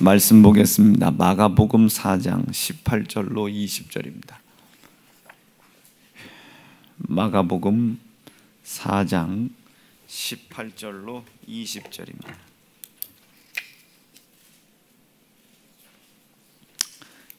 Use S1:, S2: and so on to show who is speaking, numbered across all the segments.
S1: 말씀 보겠습니다. 마가복음 4장 18절로 20절입니다. 마가복음 4장 18절로 20절입니다.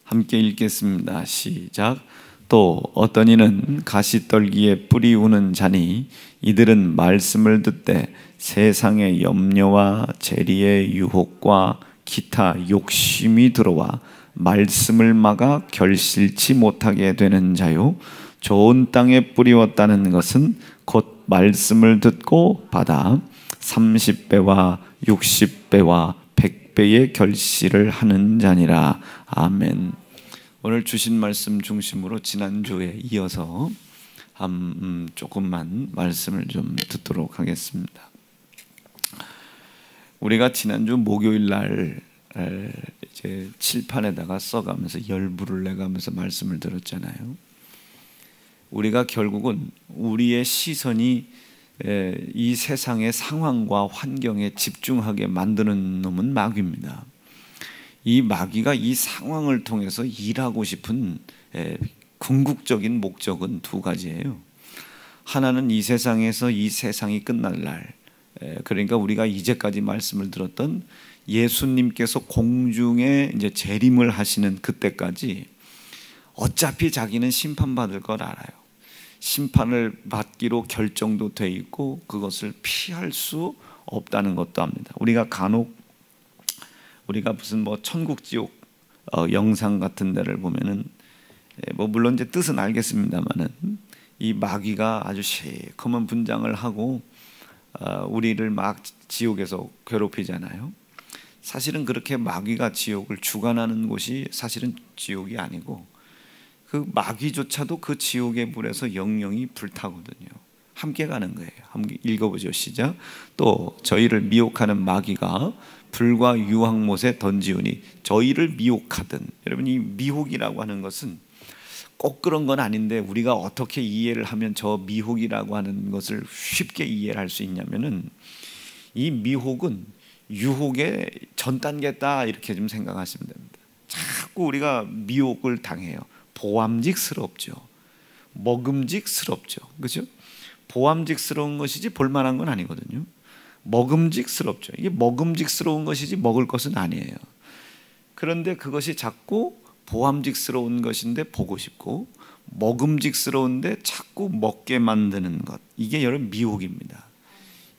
S1: 함께 읽겠습니다. 시작. 또 어떤 이는 가시떨기에 뿌리 우는 자니 이들은 말씀을 듣되 세상의 염려와 재리의 유혹과 기타 욕심이 들어와 말씀을 막아 결실치 못하게 되는 자요. 좋은 땅에 뿌리웠다는 것은 곧 말씀을 듣고 받아 30배와 60배와 100배의 결실을 하는 자니라. 아멘. 오늘 주신 말씀 중심으로 지난주에 이어서 조금만 말씀을 좀 듣도록 하겠습니다. 우리가 지난주 목요일 날 이제 칠판에다가 써가면서 열불을 내가면서 말씀을 들었잖아요. 우리가 결국은 우리의 시선이 이 세상의 상황과 환경에 집중하게 만드는 놈은 마귀입니다. 이 마귀가 이 상황을 통해서 일하고 싶은 궁극적인 목적은 두 가지예요. 하나는 이 세상에서 이 세상이 끝날 날, 그러니까 우리가 이제까지 말씀을 들었던 예수님께서 공중에 이제 재림을 하시는 그때까지 어차피 자기는 심판받을 걸 알아요. 심판을 받기로 결정도 돼 있고 그것을 피할 수 없다는 것도 압니다. 우리가 간혹 우리가 무슨 천국 지옥 영상 같은 데를 보면은 물론 이제 뜻은 알겠습니다만은 이 마귀가 아주 시커먼 분장을 하고 우리를 막 지옥에서 괴롭히잖아요. 사실은 그렇게 마귀가 지옥을 주관하는 곳이 사실은 지옥이 아니고 그 마귀조차도 그 지옥의 불에서 영영이 불타거든요. 함께 가는 거예요. 함께 읽어보죠. 시작. 또 저희를 미혹하는 마귀가 불과 유황못에 던지우니 저희를 미혹하든. 여러분, 이 미혹이라고 하는 것은 꼭 그런 건 아닌데 우리가 어떻게 이해를 하면 저 미혹이라고 하는 것을 쉽게 이해를 할 수 있냐면은 이 미혹은 유혹의 전 단계다 이렇게 좀 생각하시면 됩니다. 자꾸 우리가 미혹을 당해요. 보암직스럽죠. 먹음직스럽죠. 그렇죠? 보암직스러운 것이지 볼만한 건 아니거든요. 먹음직스럽죠. 이게 먹음직스러운 것이지 먹을 것은 아니에요. 그런데 그것이 자꾸 보암직스러운 것인데 보고 싶고 먹음직스러운데 자꾸 먹게 만드는 것, 이게 여러분 미혹입니다.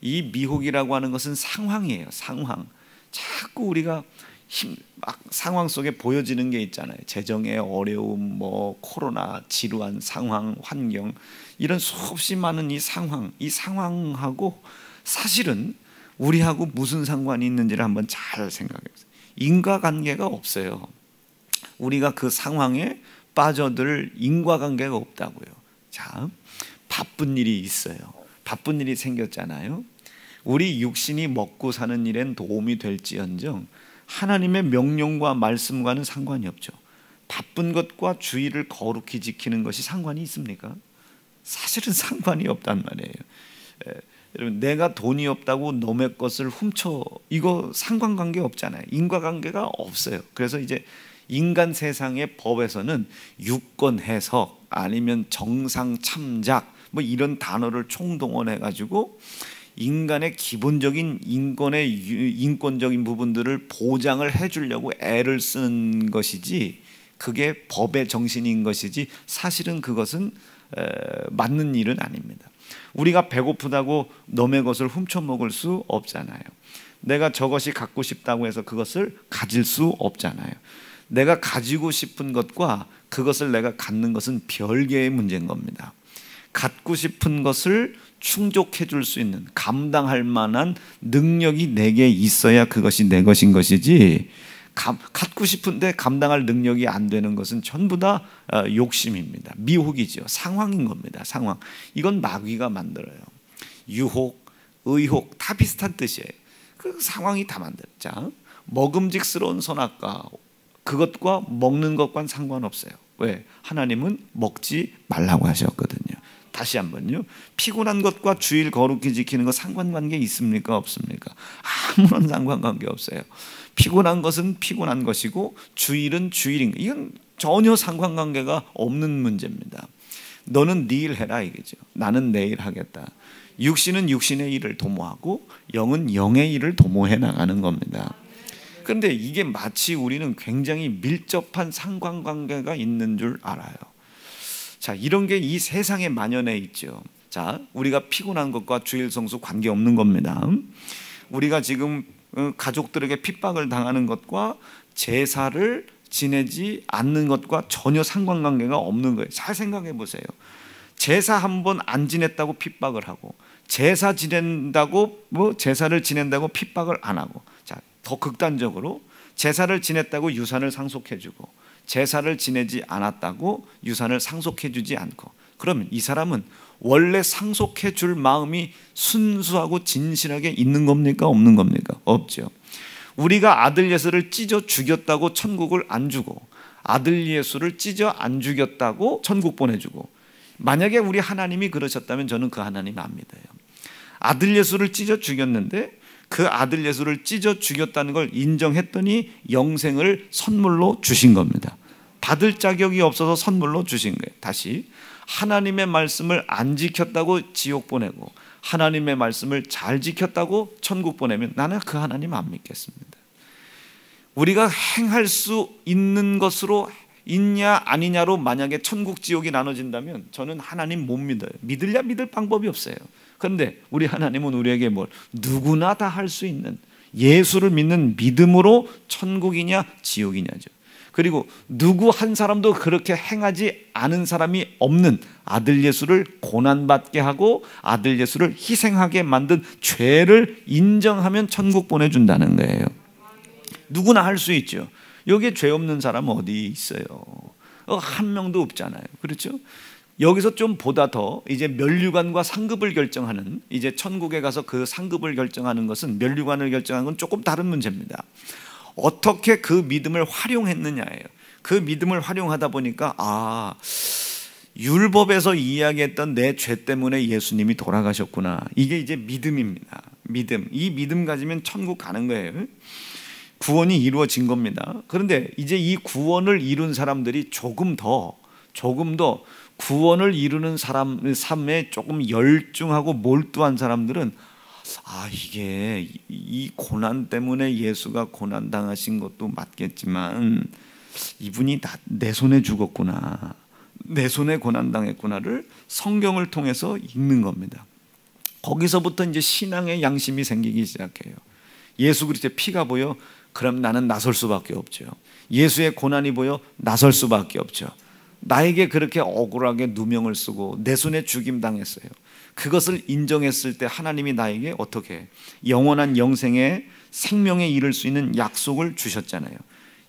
S1: 이 미혹이라고 하는 것은 상황이에요. 상황. 자꾸 우리가 막 상황 속에 보여지는 게 있잖아요. 재정의 어려움, 코로나, 지루한 상황, 환경, 이런 수없이 많은 이 상황하고 사실은 우리하고 무슨 상관이 있는지를 한번 잘 생각해 보세요. 인과관계가 없어요. 우리가 그 상황에 빠져들 인과관계가 없다고요. 자, 바쁜 일이 있어요. 바쁜 일이 생겼잖아요. 우리 육신이 먹고 사는 일엔 도움이 될지언정 하나님의 명령과 말씀과는 상관이 없죠. 바쁜 것과 주의를 거룩히 지키는 것이 상관이 있습니까? 사실은 상관이 없단 말이에요. 여러분, 내가 돈이 없다고 남의 것을 훔쳐, 이거 상관관계 없잖아요. 인과관계가 없어요. 그래서 이제 인간 세상의 법에서는 유권 해석 아니면 정상 참작 이런 단어를 총동원해 가지고 인간의 기본적인 인권적인 부분들을 보장을 해주려고 애를 쓰는 것이지, 그게 법의 정신인 것이지 사실은 그것은 맞는 일은 아닙니다. 우리가 배고프다고 남의 것을 훔쳐 먹을 수 없잖아요. 내가 저것이 갖고 싶다고 해서 그것을 가질 수 없잖아요. 내가 가지고 싶은 것과 그것을 내가 갖는 것은 별개의 문제인 겁니다. 갖고 싶은 것을 충족해 줄 수 있는, 감당할 만한 능력이 내게 있어야 그것이 내 것인 것이지, 갖고 싶은데 감당할 능력이 안 되는 것은 전부 다 욕심입니다. 미혹이죠. 상황인 겁니다. 상황. 이건 마귀가 만들어요. 유혹, 의혹 다 비슷한 뜻이에요. 그 상황이 다 만들어요. 자, 먹음직스러운 선악과 그것과 먹는 것과는 상관없어요. 왜? 하나님은 먹지 말라고 하셨거든요. 다시 한번요. 피곤한 것과 주일 거룩히 지키는 것 상관관계 있습니까? 없습니까? 아무런 상관관계 없어요. 피곤한 것은 피곤한 것이고 주일은 주일인 것. 이건 전혀 상관관계가 없는 문제입니다. 너는 네 일 해라 이거죠. 나는 내 일 하겠다. 육신은 육신의 일을 도모하고 영은 영의 일을 도모해 나가는 겁니다. 그런데 이게 마치 우리는 굉장히 밀접한 상관관계가 있는 줄 알아요. 자, 이런 게 이 세상에 만연해 있죠. 자, 우리가 피곤한 것과 주일 성수 관계 없는 겁니다. 우리가 지금 가족들에게 핍박을 당하는 것과 제사를 지내지 않는 것과 전혀 상관관계가 없는 거예요. 잘 생각해 보세요. 제사 한 번 안 지냈다고 핍박을 하고, 제사 지낸다고 제사를 지낸다고 핍박을 안 하고, 자, 더 극단적으로 제사를 지냈다고 유산을 상속해주고, 제사를 지내지 않았다고 유산을 상속해주지 않고, 그러면 이 사람은 원래 상속해줄 마음이 순수하고 진실하게 있는 겁니까? 없는 겁니까? 없죠. 우리가 아들 예수를 찢어 죽였다고 천국을 안 주고, 아들 예수를 찢어 안 죽였다고 천국 보내주고, 만약에 우리 하나님이 그러셨다면 저는 그 하나님 안 믿어요. 아들 예수를 찢어 죽였는데 그 아들 예수를 찢어 죽였다는 걸 인정했더니 영생을 선물로 주신 겁니다. 받을 자격이 없어서 선물로 주신 거예요. 다시, 하나님의 말씀을 안 지켰다고 지옥 보내고 하나님의 말씀을 잘 지켰다고 천국 보내면 나는 그 하나님 안 믿겠습니다. 우리가 행할 수 있는 것으로 있냐 아니냐로 만약에 천국 지옥이 나눠진다면 저는 하나님 못 믿어요. 믿으려 믿을 방법이 없어요. 그런데 우리 하나님은 우리에게 누구나 다 할 수 있는 예수를 믿는 믿음으로 천국이냐 지옥이냐죠. 그리고 누구 한 사람도 그렇게 행하지 않은 사람이 없는 아들 예수를 고난받게 하고 아들 예수를 희생하게 만든 죄를 인정하면 천국 보내준다는 거예요. 누구나 할 수 있죠. 여기에 죄 없는 사람은 어디 있어요? 한 명도 없잖아요. 그렇죠? 여기서 좀 보다 더 이제 멸류관과 상급을 결정하는, 이제 천국에 가서 그 상급을 결정하는 것은, 멸류관을 결정하는 건 조금 다른 문제입니다. 어떻게 그 믿음을 활용했느냐예요. 그 믿음을 활용하다 보니까 율법에서 이야기했던 내 죄 때문에 예수님이 돌아가셨구나. 이게 이제 믿음입니다. 믿음. 이 믿음 가지면 천국 가는 거예요. 구원이 이루어진 겁니다. 그런데 이제 이 구원을 이룬 사람들이 조금 더 구원을 이루는 사람 삶에 조금 열중하고 몰두한 사람들은 이게 이 고난 때문에 예수가 고난 당하신 것도 맞겠지만 이분이 내 손에 죽었구나, 내 손에 고난 당했구나를 성경을 통해서 읽는 겁니다. 거기서부터 이제 신앙의 양심이 생기기 시작해요. 예수 그리스도의 피가 보여? 그럼 나는 나설 수밖에 없죠. 예수의 고난이 보여? 나설 수밖에 없죠. 나에게 그렇게 억울하게 누명을 쓰고 내 손에 죽임 당했어요. 그것을 인정했을 때 하나님이 나에게 어떻게 영원한 영생의 생명에 이를 수 있는 약속을 주셨잖아요.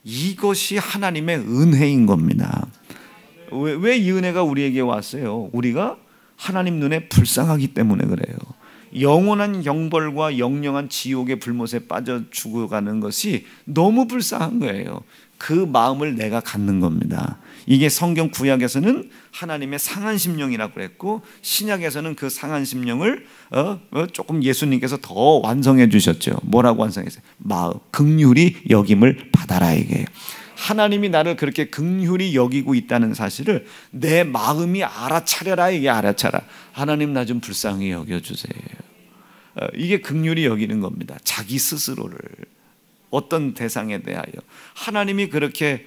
S1: 이것이 하나님의 은혜인 겁니다. 왜 이 은혜가 우리에게 왔어요? 우리가 하나님 눈에 불쌍하기 때문에 그래요. 영원한 영벌과 영영한 지옥의 불못에 빠져 죽어가는 것이 너무 불쌍한 거예요. 그 마음을 내가 갖는 겁니다. 이게 성경 구약에서는 하나님의 상한 심령이라고 그랬고, 신약에서는 그 상한 심령을 조금 예수님께서 더 완성해 주셨죠. 뭐라고 완성했어요? 마음, 긍휼히 여김을 받아라. 이게 하나님이 나를 그렇게 긍휼히 여기고 있다는 사실을 내 마음이 알아차려라. 이게 알아차라. 하나님 나 좀 불쌍히 여겨주세요. 이게 긍휼히 여기는 겁니다. 자기 스스로를 어떤 대상에 대하여 하나님이 그렇게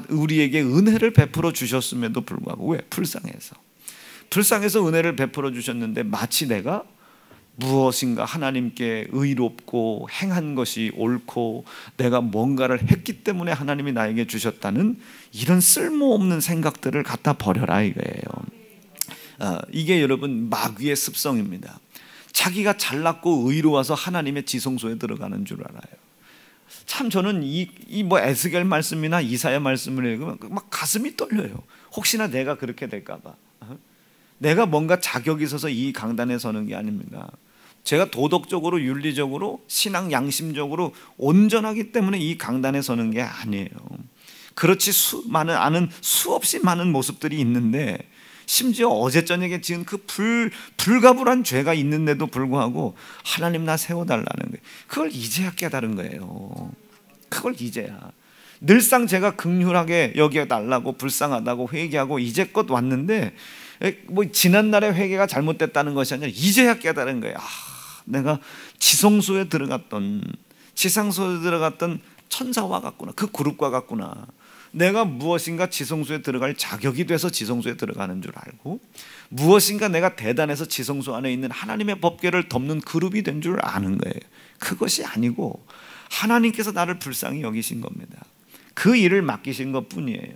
S1: 우리에게 은혜를 베풀어 주셨음에도 불구하고, 왜? 불쌍해서 은혜를 베풀어 주셨는데 마치 내가 무엇인가 하나님께 의롭고 행한 것이 옳고 내가 뭔가를 했기 때문에 하나님이 나에게 주셨다는 이런 쓸모없는 생각들을 갖다 버려라 이거예요. 이게 여러분 마귀의 습성입니다. 자기가 잘났고 의로워서 하나님의 지성소에 들어가는 줄 알아요. 참 저는 에스겔 말씀이나 이사야 말씀을 읽으면 막 가슴이 떨려요. 혹시나 내가 그렇게 될까봐. 내가 뭔가 자격이 있어서 이 강단에 서는 게 아닙니다. 제가 도덕적으로, 윤리적으로, 신앙 양심적으로 온전하기 때문에 이 강단에 서는 게 아니에요. 그렇지 아는 수없이 많은 모습들이 있는데 심지어 어제 저녁에 지은 그 불가불한 죄가 있는데도 불구하고 하나님 나 세워달라는 거예요. 그걸 이제야 깨달은 거예요. 그걸 이제야. 늘상 제가 긍휼하게 여겨달라고 불쌍하다고 회개하고 이제껏 왔는데 뭐 지난날의 회개가 잘못됐다는 것이 아니라 이제야 깨달은 거예요. 내가 지성소에 들어갔던 천사와 같구나. 그 그룹과 같구나. 내가 무엇인가 지성소에 들어갈 자격이 돼서 지성소에 들어가는 줄 알고, 무엇인가 내가 대단해서 지성소 안에 있는 하나님의 법궤를 덮는 그룹이 된 줄 아는 거예요. 그것이 아니고 하나님께서 나를 불쌍히 여기신 겁니다. 그 일을 맡기신 것 뿐이에요.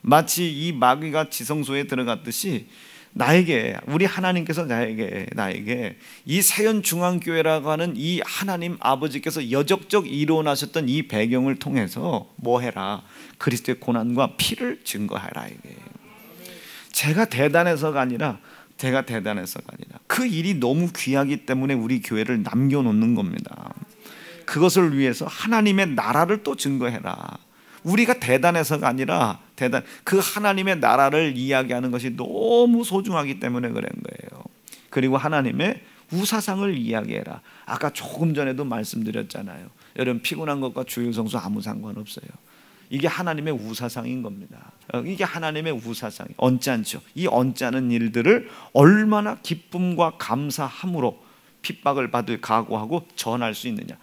S1: 마치 이 마귀가 지성소에 들어갔듯이 우리 하나님께서 나에게 이 세연중앙교회라고 하는 이 하나님 아버지께서 여적적 이루어나셨던 이 배경을 통해서 뭐 해라? 그리스도의 고난과 피를 증거하라. 이게 제가 대단해서가 아니라 그 일이 너무 귀하기 때문에 우리 교회를 남겨놓는 겁니다. 그것을 위해서 하나님의 나라를 또 증거해라. 우리가 대단해서가 아니라 그 하나님의 나라를 이야기하는 것이 너무 소중하기 때문에 그런 거예요. 그리고 하나님의 우사상을 이야기해라. 아까 조금 전에도 말씀드렸잖아요. 여러분, 피곤한 것과 주일성수 아무 상관없어요. 이게 하나님의 우사상인 겁니다. 이게 하나님의 우사상이 언짢죠. 이 언짢은 일들을 얼마나 기쁨과 감사함으로 핍박을 받을 각오하고 전할 수 있느냐.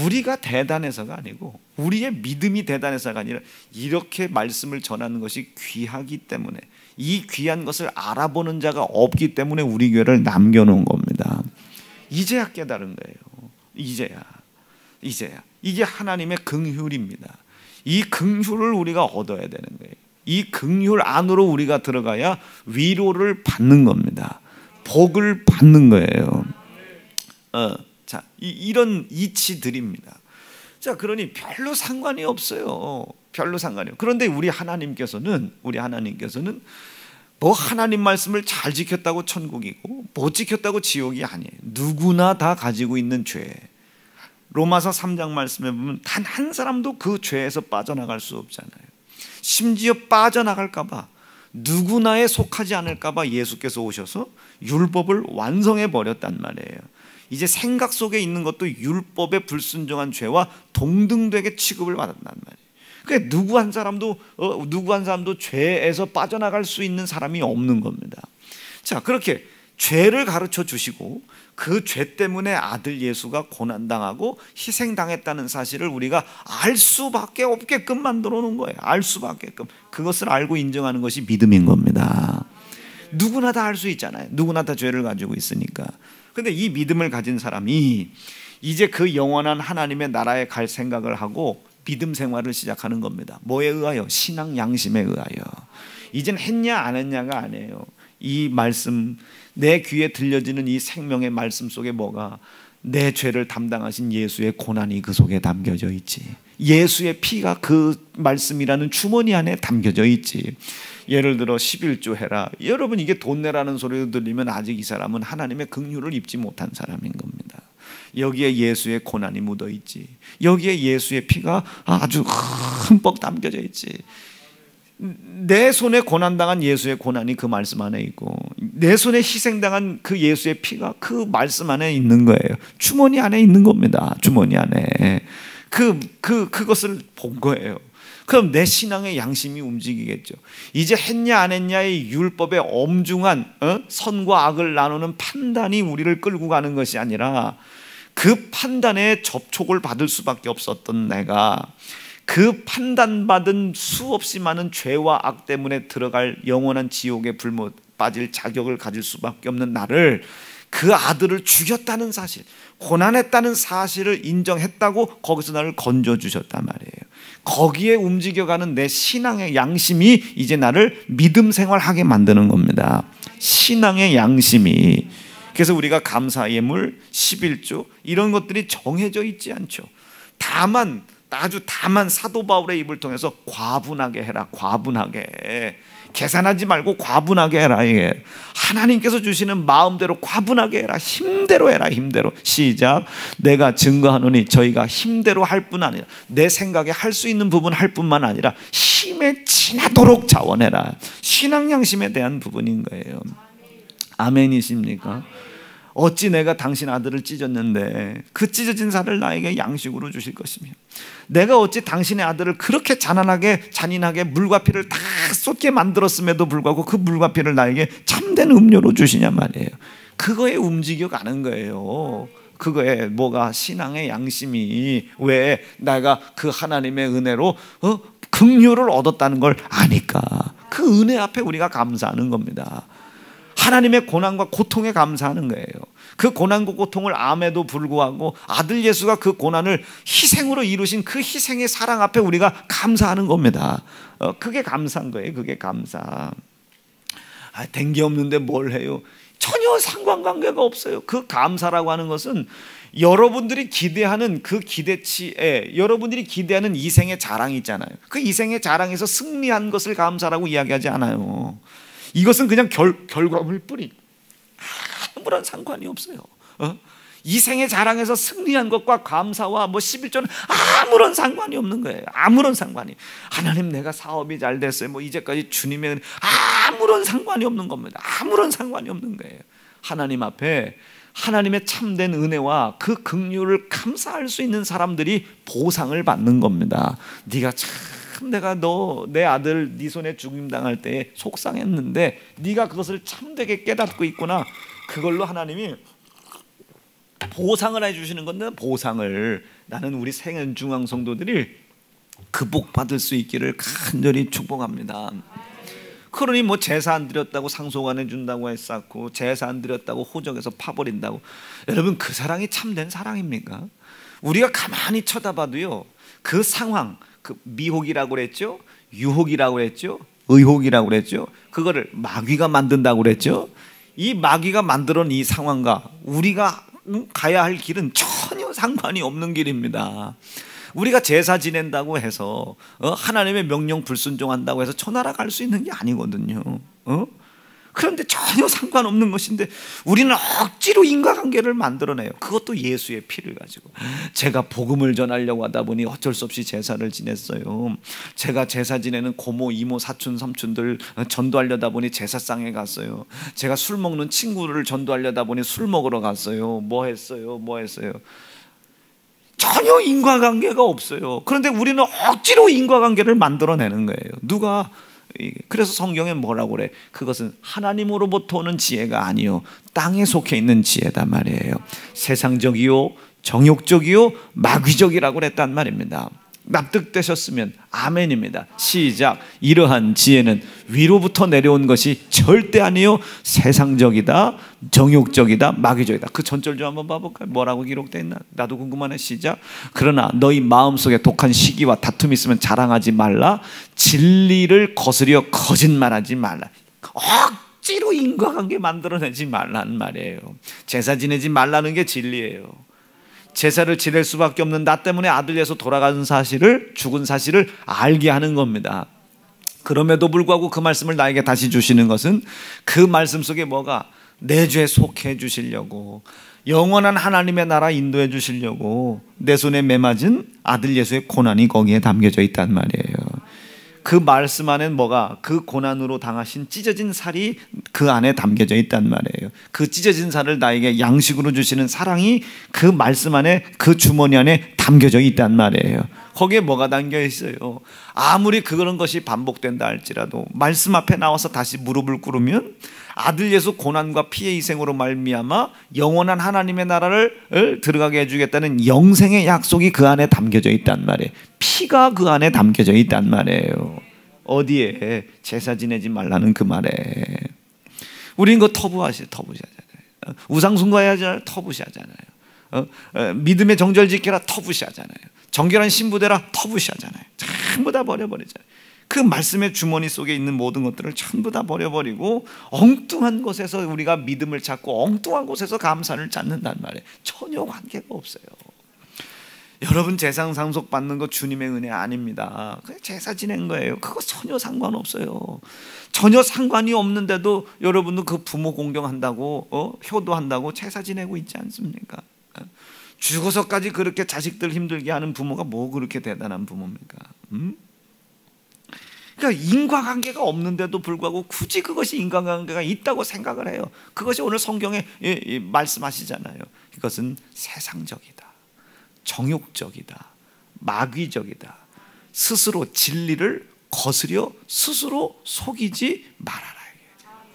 S1: 우리가 대단해서가 아니고 우리의 믿음이 대단해서가 아니라 이렇게 말씀을 전하는 것이 귀하기 때문에, 이 귀한 것을 알아보는 자가 없기 때문에 우리 교회를 남겨놓은 겁니다. 이제야 깨달은 거예요. 이제야 이게 하나님의 긍휼입니다. 이 긍휼을 우리가 얻어야 되는 거예요. 이 긍휼 안으로 우리가 들어가야 위로를 받는 겁니다. 복을 받는 거예요. 자, 이런 이치들입니다. 자, 그러니 별로 상관이 없어요. 그런데 우리 하나님께서는 뭐 하나님 말씀을 잘 지켰다고 천국이고 못 지켰다고 지옥이 아니에요. 누구나 다 가지고 있는 죄. 로마서 3장 말씀에 보면 단 한 사람도 그 죄에서 빠져나갈 수 없잖아요. 심지어 빠져나갈까 봐, 누구나에 속하지 않을까 봐 예수께서 오셔서 율법을 완성해 버렸단 말이에요. 이제 생각 속에 있는 것도 율법에 불순종한 죄와 동등되게 취급을 받았단 말이에요. 그러니까 누구 한 사람도 죄에서 빠져나갈 수 있는 사람이 없는 겁니다. 자, 그렇게 죄를 가르쳐 주시고 그 죄 때문에 아들 예수가 고난당하고 희생당했다는 사실을 우리가 알 수밖에 없게끔 만들어 놓은 거예요. 알 수밖에끔. 그것을 알고 인정하는 것이 믿음인 겁니다. 누구나 다 알 수 있잖아요. 누구나 다 죄를 가지고 있으니까. 근데 이 믿음을 가진 사람이 이제 그 영원한 하나님의 나라에 갈 생각을 하고 믿음 생활을 시작하는 겁니다. 뭐에 의하여? 신앙 양심에 의하여. 이젠 했냐 안 했냐가 아니에요. 이 말씀, 내 귀에 들려지는 이 생명의 말씀 속에 뭐가? 내 죄를 담당하신 예수의 고난이 그 속에 담겨져 있지. 예수의 피가 그 말씀이라는 주머니 안에 담겨져 있지. 예를 들어 11조 해라. 여러분, 이게 돈 내라는 소리를 들리면 아직 이 사람은 하나님의 긍휼을 입지 못한 사람인 겁니다. 여기에 예수의 고난이 묻어 있지. 여기에 예수의 피가 아주 흠뻑 담겨져 있지. 내 손에 고난당한 예수의 고난이 그 말씀 안에 있고, 내 손에 희생당한 그 예수의 피가 그 말씀 안에 있는 거예요. 주머니 안에 있는 겁니다. 주머니 안에 그것을 본 거예요. 그럼 내 신앙의 양심이 움직이겠죠. 이제 했냐 안 했냐의 율법의 엄중한 선과 악을 나누는 판단이 우리를 끌고 가는 것이 아니라, 그 판단에 접촉을 받을 수밖에 없었던 내가 그 판단받은 수없이 많은 죄와 악 때문에 들어갈 영원한 지옥에 불못 빠질 자격을 가질 수밖에 없는 나를, 그 아들을 죽였다는 사실, 고난했다는 사실을 인정했다고 거기서 나를 건져주셨단 말이에요. 거기에 움직여가는 내 신앙의 양심이 이제 나를 믿음 생활하게 만드는 겁니다. 신앙의 양심이. 그래서 우리가 감사 예물, 11조 이런 것들이 정해져 있지 않죠. 다만 사도 바울의 입을 통해서 과분하게 해라. 과분하게. 계산하지 말고 과분하게 해라. 이게 하나님께서 주시는 마음대로 과분하게 해라. 힘대로 해라. 힘대로. 시작. 내가 증거하노니 저희가 힘대로 할 뿐 아니라, 내 생각에 할 수 있는 부분 할 뿐만 아니라 힘에 지나도록 자원해라. 신앙 양심에 대한 부분인 거예요. 아멘이십니까? 어찌 내가 당신 아들을 찢었는데 그 찢어진 살을 나에게 양식으로 주실 것이며, 내가 어찌 당신의 아들을 그렇게 잔인하게 물과 피를 다 쏟게 만들었음에도 불구하고 그 물과 피를 나에게 참된 음료로 주시냐 말이에요. 그거에 움직여가는 거예요. 그거에 뭐가 신앙의 양심이, 왜 내가 그 하나님의 은혜로 긍휼을 얻었다는 걸 아니까 그 은혜 앞에 우리가 감사하는 겁니다. 하나님의 고난과 고통에 감사하는 거예요. 그 고난과 고통을 암에도 불구하고 아들 예수가 그 고난을 희생으로 이루신 그 희생의 사랑 앞에 우리가 감사하는 겁니다. 그게 감사한 거예요. 그게 감사. 된 게 없는데 뭘 해요? 전혀 상관관계가 없어요. 그 감사라고 하는 것은 여러분들이 기대하는 그 기대치에, 여러분들이 기대하는 이생의 자랑이 있잖아요. 그 이생의 자랑에서 승리한 것을 감사라고 이야기하지 않아요. 이것은 그냥 결과물 뿐이, 아무런 상관이 없어요. 이 생의 자랑에서 승리한 것과 감사와 11조는 아무런 상관이 없는 거예요. 아무런 상관이. 하나님 내가 사업이 잘 됐어요. 이제까지 주님의 은혜, 아무런 상관이 없는 겁니다. 아무런 상관이 없는 거예요. 하나님 앞에 하나님의 참된 은혜와 그 긍휼을 감사할 수 있는 사람들이 보상을 받는 겁니다. 네가 참, 내가 내 아들 네 손에 죽임당할 때 속상했는데 네가 그것을 참되게 깨닫고 있구나. 그걸로 하나님이 보상을 해주시는 건데, 보상을 나는 우리 생연중앙 성도들이 그 복 받을 수 있기를 간절히 축복합니다. 그러니 제사 안 드렸다고 상속 안 해준다고 했었고, 제사 안 드렸다고 호적에서 파버린다고, 여러분 그 사랑이 참된 사랑입니까? 우리가 가만히 쳐다봐도요, 그 상황, 그 미혹이라고 그랬죠, 유혹이라고 그랬죠, 의혹이라고 그랬죠, 그거를 마귀가 만든다고 그랬죠. 이 마귀가 만들어낸 이 상황과 우리가 가야 할 길은 전혀 상관이 없는 길입니다. 우리가 제사 지낸다고 해서 하나님의 명령 불순종한다고 해서 천하라 갈 수 있는 게 아니거든요. 그런데 전혀 상관없는 것인데 우리는 억지로 인과관계를 만들어내요. 그것도 예수의 피를 가지고. 제가 복음을 전하려고 하다 보니 어쩔 수 없이 제사를 지냈어요. 제가 제사 지내는 고모, 이모, 사촌, 삼촌들 전도하려다 보니 제사상에 갔어요. 제가 술 먹는 친구를 전도하려다 보니 술 먹으러 갔어요. 뭐 했어요? 전혀 인과관계가 없어요. 그런데 우리는 억지로 인과관계를 만들어내는 거예요. 누가? 그래서 성경에 뭐라고 그래? 그것은 하나님으로부터 오는 지혜가 아니요 땅에 속해 있는 지혜다 말이에요. 세상적이요, 정욕적이요, 마귀적이라고 그랬단 말입니다. 납득되셨으면 아멘입니다. 시작. 이러한 지혜는 위로부터 내려온 것이 절대 아니요 세상적이다, 정욕적이다, 마귀적이다. 그 전절 좀 한번 봐볼까요? 뭐라고 기록되어 있나? 나도 궁금하네. 시작. 그러나 너희 마음속에 독한 시기와 다툼이 있으면 자랑하지 말라. 진리를 거스려 거짓말하지 말라. 억지로 인과관계 만들어내지 말라는 말이에요. 제사 지내지 말라는 게 진리예요. 제사를 지낼 수밖에 없는 나 때문에 아들 예수 돌아가는 사실을, 죽은 사실을 알게 하는 겁니다. 그럼에도 불구하고 그 말씀을 나에게 다시 주시는 것은 그 말씀 속에 뭐가? 내 죄 속해 주시려고, 영원한 하나님의 나라 인도해 주시려고 내 손에 매맞은 아들 예수의 고난이 거기에 담겨져 있단 말이에요. 그 말씀 안엔 뭐가? 그 고난으로 당하신 찢어진 살이 그 안에 담겨져 있단 말이에요. 그 찢어진 살을 나에게 양식으로 주시는 사랑이 그 말씀 안에, 그 주머니 안에 담겨져 있단 말이에요. 거기에 뭐가 담겨 있어요? 아무리 그런 것이 반복된다 할지라도 말씀 앞에 나와서 다시 무릎을 꿇으면 아들 예수 고난과 피의 희생으로 말미암아 영원한 하나님의 나라를 들어가게 해주겠다는 영생의 약속이 그 안에 담겨져 있단 말이에요. 피가 그 안에 담겨져 있단 말이에요. 어디에? 제사 지내지 말라는 그 말에. 우리는 그거 터부시하잖아요. 우상숭배하잖아요. 터부시하잖아요. 믿음의 정절 지켜라. 터부시하잖아요. 정결한 신부되라. 터부시하잖아요. 전부 다 버려버리잖아요. 그 말씀의 주머니 속에 있는 모든 것들을 전부 다 버려버리고 엉뚱한 곳에서 우리가 믿음을 찾고 엉뚱한 곳에서 감사를 찾는단 말이에요. 전혀 관계가 없어요. 여러분 제사 상속 받는 거 주님의 은혜 아닙니다. 그냥 제사 지낸 거예요. 그거 전혀 상관없어요. 전혀 상관이 없는데도 여러분도 그 부모 공경한다고 효도한다고 제사 지내고 있지 않습니까? 죽어서까지 그렇게 자식들 힘들게 하는 부모가 뭐 그렇게 대단한 부모입니까? 그러니까 인과관계가 없는데도 불구하고 굳이 그것이 인과관계가 있다고 생각을 해요. 그것이 오늘 성경에 말씀하시잖아요. 이것은 세상적이다, 정욕적이다, 마귀적이다. 스스로 진리를 거스려 스스로 속이지 말아라.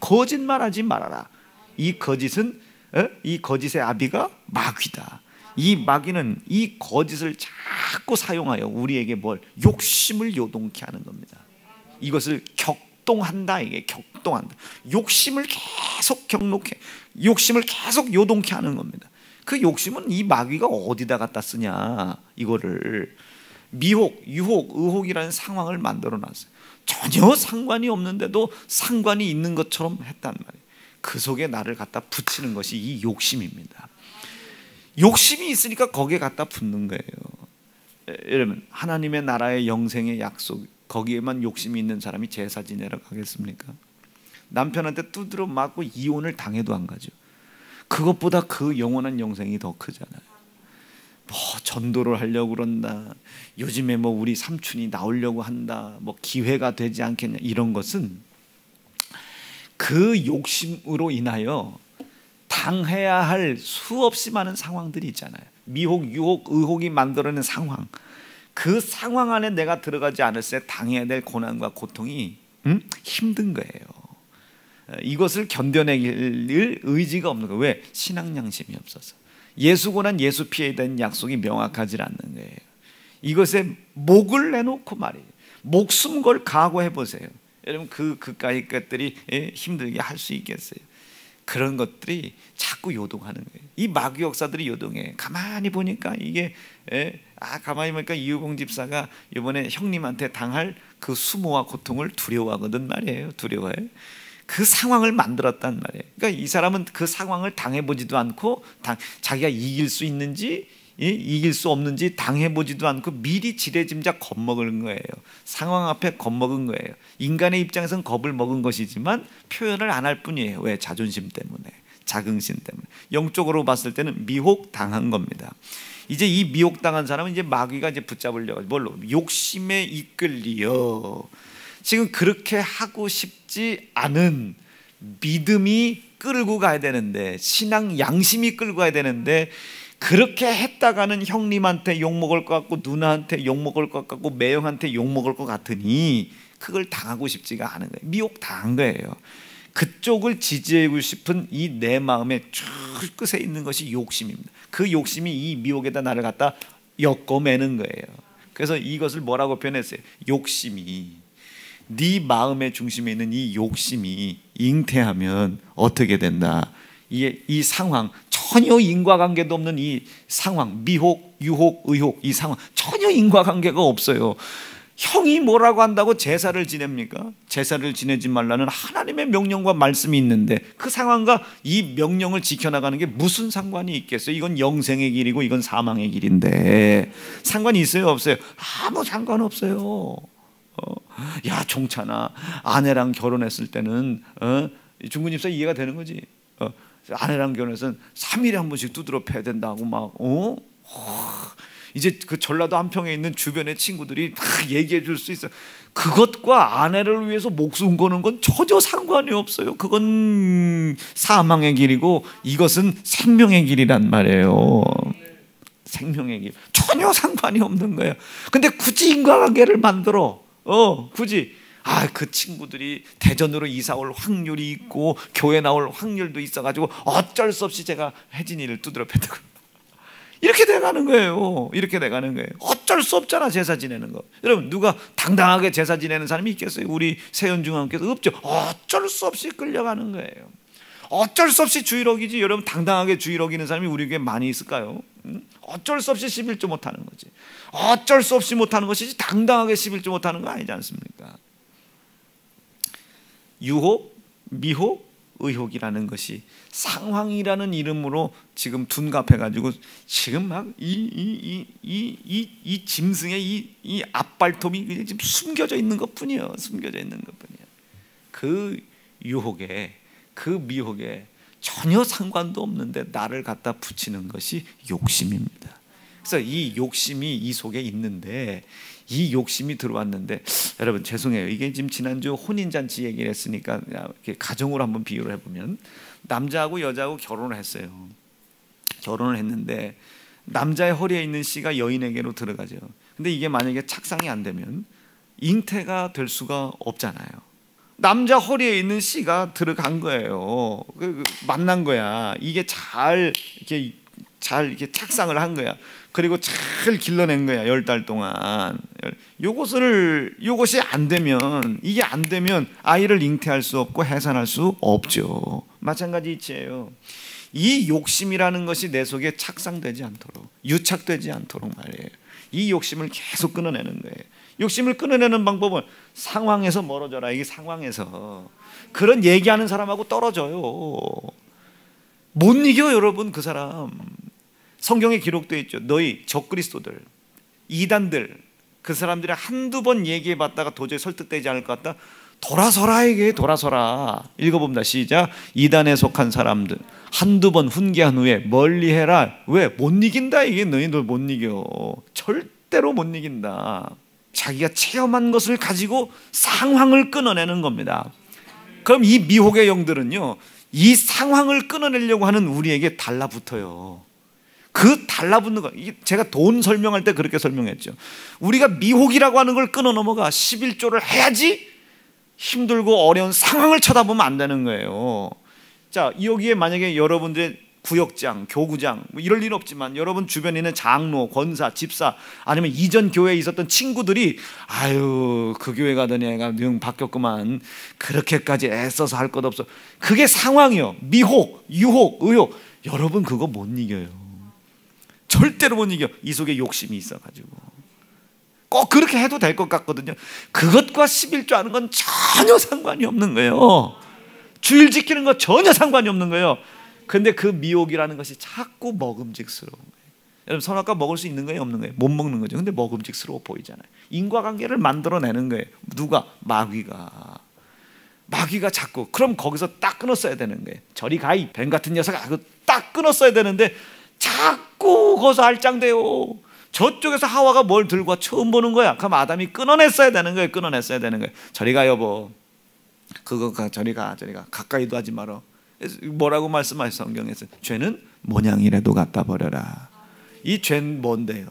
S1: 거짓말하지 말아라. 이 거짓의 아비가 마귀다. 이 마귀는 이 거짓을 자꾸 사용하여 우리에게 욕심을 요동케 하는 겁니다. 이것을 격동한다. 이게 격동한다. 욕심을 계속 요동케 하는 겁니다. 그 욕심은 이 마귀가 어디다 갖다 쓰냐, 이거를 미혹, 유혹, 의혹이라는 상황을 만들어 놨어요. 전혀 상관이 없는데도 상관이 있는 것처럼 했단 말이에요. 그 속에 나를 갖다 붙이는 것이 이 욕심입니다. 욕심이 있으니까 거기에 갖다 붙는 거예요. 여러분, 하나님의 나라의 영생의 약속, 거기에만 욕심이 있는 사람이 제사 지내러 가겠습니까? 남편한테 두드려 맞고 이혼을 당해도 안 가죠. 그것보다 그 영원한 영생이 더 크잖아요. 전도를 하려고 그런다, 요즘에 우리 삼촌이 나오려고 한다, 기회가 되지 않겠냐, 이런 것은 그 욕심으로 인하여 당해야 할 수없이 많은 상황들이 있잖아요. 미혹, 유혹, 의혹이 만들어낸 상황, 그 상황 안에 내가 들어가지 않을 때 당해야 될 고난과 고통이 힘든 거예요. 이것을 견뎌낼 의지가 없는 거예요. 왜? 신앙 양심이 없어서. 예수고난 예수 피해에 대한 약속이 명확하지 않는 거예요. 이것에 목을 내놓고 말이에요. 목숨 걸 각오해 보세요. 여러분, 그까이 것들이 힘들게 할 수 있겠어요? 그런 것들이 자꾸 요동하는 거예요. 이 마귀 역사들이 요동해. 가만히 보니까 이게 가만히 보니까 이유봉 집사가 이번에 형님한테 당할 그 수모와 고통을 두려워하거든 말이에요. 두려워해. 그 상황을 만들었단 말이에요. 그러니까 이 사람은 그 상황을 당해보지도 않고 자기가 이길 수 있는지 이길 수 없는지 당해보지도 않고 미리 지레짐작 겁먹은 거예요. 상황 앞에 겁먹은 거예요. 인간의 입장에서는 겁을 먹은 것이지만 표현을 안 할 뿐이에요. 왜? 자존심 때문에, 자긍심 때문에. 영적으로 봤을 때는 미혹당한 겁니다. 이제 이 미혹당한 사람은 이제 마귀가 이제 붙잡으려고, 뭘로? 욕심에 이끌리어 지금 그렇게 하고 싶지 않은 믿음이 끌고 가야 되는데, 신앙 양심이 끌고 가야 되는데, 그렇게 했다가는 형님한테 욕먹을 것 같고, 누나한테 욕먹을 것 같고, 매형한테 욕먹을 것 같으니 그걸 당하고 싶지가 않은 거예요. 미혹당한 거예요. 그쪽을 지지하고 싶은 이 내 마음의 쭉 끝에 있는 것이 욕심입니다. 그 욕심이 이 미혹에다 나를 갖다 엮어매는 거예요. 그래서 이것을 뭐라고 표현했어요? 욕심이, 네 마음의 중심에 있는 이 욕심이 잉태하면 어떻게 된다? 이 상황, 전혀 인과관계도 없는 이 상황, 미혹, 유혹, 의혹, 이 상황 전혀 인과관계가 없어요. 형이 뭐라고 한다고 제사를 지냅니까? 제사를 지내지 말라는 하나님의 명령과 말씀이 있는데 그 상황과 이 명령을 지켜나가는 게 무슨 상관이 있겠어요? 이건 영생의 길이고 이건 사망의 길인데 상관이 있어요? 없어요? 아무 상관없어요. 야, 종찬아, 아내랑 결혼했을 때는 중군 집사 이해가 되는 거지. 아내랑 결혼해서 3일에 한 번씩 두드러 패야 된다고 막 이제 그 전라도 한평에 있는 주변의 친구들이 다 얘기해 줄 수 있어요. 그것과 아내를 위해서 목숨 거는 건 전혀 상관이 없어요. 그건 사망의 길이고 이것은 생명의 길이란 말이에요. 생명의 길, 전혀 상관이 없는 거예요. 근데 굳이 인과관계를 만들어 굳이 그 친구들이 대전으로 이사 올 확률이 있고 교회 나올 확률도 있어가지고 어쩔 수 없이 제가 혜진이를 두드려 팼다고 이렇게 돼가는 거예요. 이렇게 돼가는 거예요. 어쩔 수 없잖아, 제사 지내는 거. 여러분, 누가 당당하게 제사 지내는 사람이 있겠어요? 우리 세연중앙께서 없죠. 어쩔 수 없이 끌려가는 거예요. 어쩔 수 없이 주일 어기지. 여러분, 당당하게 주일 어기는 사람이 우리 교회에 많이 있을까요? 어쩔 수 없이 11조 못하는 거지. 어쩔 수 없이 못하는 것이지 당당하게 11조 못하는 거 아니지 않습니까? 유혹, 미혹, 의혹이라는 것이 상황이라는 이름으로 지금 둔갑해가지고 지금 막 이 짐승의 이 앞발톱이 지금 숨겨져 있는 것뿐이에요. 숨겨져 있는 것뿐이에요. 그 유혹에, 그 미혹에 전혀 상관도 없는데 나를 갖다 붙이는 것이 욕심입니다. 그래서 이 욕심이 이 속에 있는데, 이 욕심이 들어왔는데, 여러분 죄송해요. 이게 지금 지난주 혼인잔치 얘기를 했으니까 이렇게 가정으로 한번 비유를 해보면, 남자하고 여자하고 결혼을 했어요. 결혼을 했는데 남자의 허리에 있는 씨가 여인에게로 들어가죠. 근데 이게 만약에 착상이 안 되면 잉태가 될 수가 없잖아요. 남자 허리에 있는 씨가 들어간 거예요. 만난 거야. 이게 잘 이렇게 착상을 한 거야. 그리고 잘 길러낸 거야. 10달 동안. 이것이 안 되면, 이게 안 되면 아이를 잉태할 수 없고 해산할 수 없죠. 마찬가지 이치예요. 이 욕심이라는 것이 내 속에 착상되지 않도록, 유착되지 않도록 말이에요. 이 욕심을 계속 끊어내는 거예요. 욕심을 끊어내는 방법은 상황에서 멀어져라. 이게 상황에서 그런 얘기하는 사람하고 떨어져요. 못 이겨 여러분. 그 사람 성경에 기록되어 있죠. 너희 적그리스도들, 이단들, 그 사람들이 한두 번 얘기해 봤다가 도저히 설득되지 않을 것 같다. 돌아서라. 이게 돌아서라. 읽어봅니다. 시작. 이단에 속한 사람들 한두 번 훈계한 후에 멀리해라. 왜? 못 이긴다. 이게 너희들 못 이겨. 절대로 못 이긴다. 자기가 체험한 것을 가지고 상황을 끊어내는 겁니다. 그럼 이 미혹의 영들은요, 이 상황을 끊어내려고 하는 우리에게 달라붙어요. 그 달라붙는 거, 제가 돈 설명할 때 그렇게 설명했죠. 우리가 미혹이라고 하는 걸 끊어 넘어가 11조를 해야지 힘들고 어려운 상황을 쳐다보면 안 되는 거예요. 자, 여기에 만약에 여러분들의 구역장, 교구장 뭐 이럴 일은 없지만 여러분 주변에 있는 장로, 권사, 집사, 아니면 이전 교회에 있었던 친구들이 아유 그 교회 가더니 애가 능 바뀌었구만, 그렇게까지 애써서 할 것 없어. 그게 상황이요. 미혹, 유혹, 의혹. 여러분 그거 못 이겨요. 절대로 못 이겨. 이 속에 욕심이 있어가지고 꼭 그렇게 해도 될 것 같거든요. 그것과 11조 하는 건 전혀 상관이 없는 거예요. 주일 지키는 거 전혀 상관이 없는 거예요. 근데 그 미혹이라는 것이 자꾸 먹음직스러운 거예요. 여러분 선악과 먹을 수 있는 거예요, 없는 거예요? 못 먹는 거죠. 근데 먹음직스러워 보이잖아요. 인과관계를 만들어내는 거예요. 누가? 마귀가 자꾸. 그럼 거기서 딱 끊었어야 되는 거예요. 저리 가 이 뱀 같은 녀석. 딱 끊었어야 되는데 자꾸 거기서 알짱대요. 저쪽에서 하와가 뭘 들고 와 처음 보는 거야. 그럼 아담이 끊어냈어야 되는 거예요. 끊어냈어야 되는 거예요. 저리 가 여보. 그거 저리 가. 가까이도 하지 마라. 뭐라고 말씀하셨어요? 성경에서 죄는 모냥이라도 갖다 버려라. 이 죄는 뭔데요?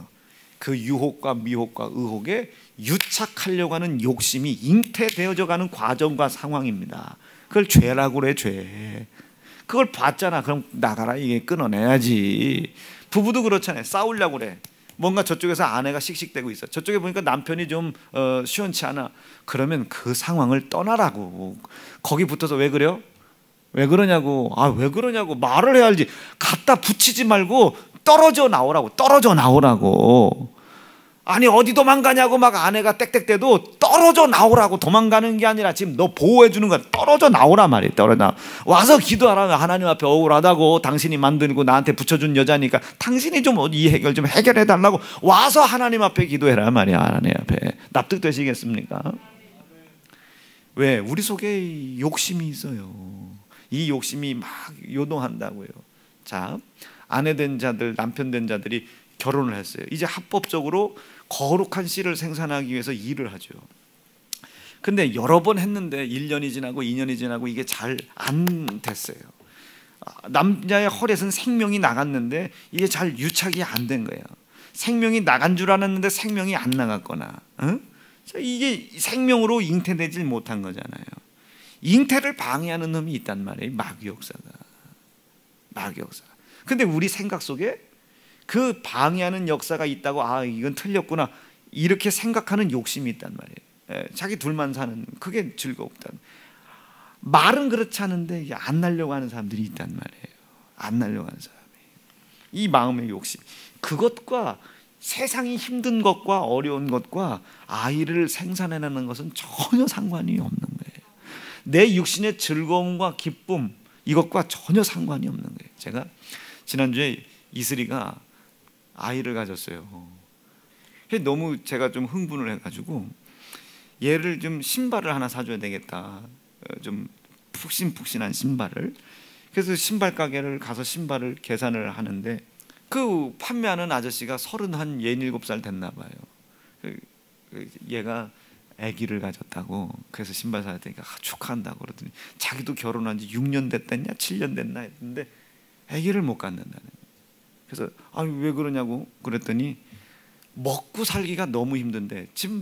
S1: 그 유혹과 미혹과 의혹에 유착하려고 하는 욕심이 잉태되어져 가는 과정과 상황입니다. 그걸 죄라고 그래. 죄. 그걸 봤잖아. 그럼 나가라. 이게 끊어내야지. 부부도 그렇잖아요. 싸우려고 그래. 뭔가 저쪽에서 아내가 씩씩대고 있어. 저쪽에 보니까 남편이 좀 시원치 않아. 그러면 그 상황을 떠나라고. 거기 붙어서 왜 그래요? 왜 그러냐고. 왜 그러냐고 말을 해야 알지. 갖다 붙이지 말고 떨어져 나오라고. 아니 어디 도망가냐고 막 아내가 땡땡대도 떨어져 나오라고. 도망가는 게 아니라 지금 너 보호해 주는 거야. 떨어져 나오라 말이야. 떨어져 와서 기도하라. 하나님 앞에 억울하다고. 당신이 만들고 나한테 붙여준 여자니까 당신이 좀 이 해결 좀 해결해 달라고. 와서 하나님 앞에 기도해라 말이야. 하나님 앞에. 납득되시겠습니까? 왜? 우리 속에 욕심이 있어요. 이 욕심이 막 요동한다고요. 자, 아내 된 자들, 남편 된 자들이 결혼을 했어요. 이제 합법적으로 거룩한 씨를 생산하기 위해서 일을 하죠. 근데 여러 번 했는데 1년이 지나고 2년이 지나고 이게 잘 안 됐어요. 남자의 허리에서는 생명이 나갔는데 이게 잘 유착이 안 된 거예요. 생명이 나간 줄 알았는데 생명이 안 나갔거나, 이게 생명으로 잉태되질 못한 거잖아요. 잉태를 방해하는 놈이 있단 말이에요. 마귀 역사가. 근데 우리 생각 속에 그 방해하는 역사가 있다고, 이건 틀렸구나 이렇게 생각하는 욕심이 있단 말이에요. 자기 둘만 사는, 그게 즐겁다. 말은 그렇지 않은데 안 날려고 하는 사람들이 있단 말이에요. 안 날려고 하는 사람이. 이 마음의 욕심, 그것과 세상이 힘든 것과 어려운 것과 아이를 생산해내는 것은 전혀 상관이 없는 거예요. 내 육신의 즐거움과 기쁨, 이것과 전혀 상관이 없는 거예요. 제가 지난주에 이슬이가 아이를 가졌어요. 너무 제가 좀 흥분을 해가지고 얘를 좀 신발을 하나 사줘야 되겠다. 좀 푹신푹신한 신발을. 그래서 신발 가게를 가서 신발을 계산을 하는데 그 판매하는 아저씨가 37살 됐나 봐요. 얘가 아기를 가졌다고. 그래서 신발 사왔더니 축하한다고 그러더니 자기도 결혼한 지 6년 됐다냐 7년 됐나 했는데 아기를 못 갖는다는 거예요. 그래서 왜 그러냐고 그랬더니 먹고 살기가 너무 힘든데 지금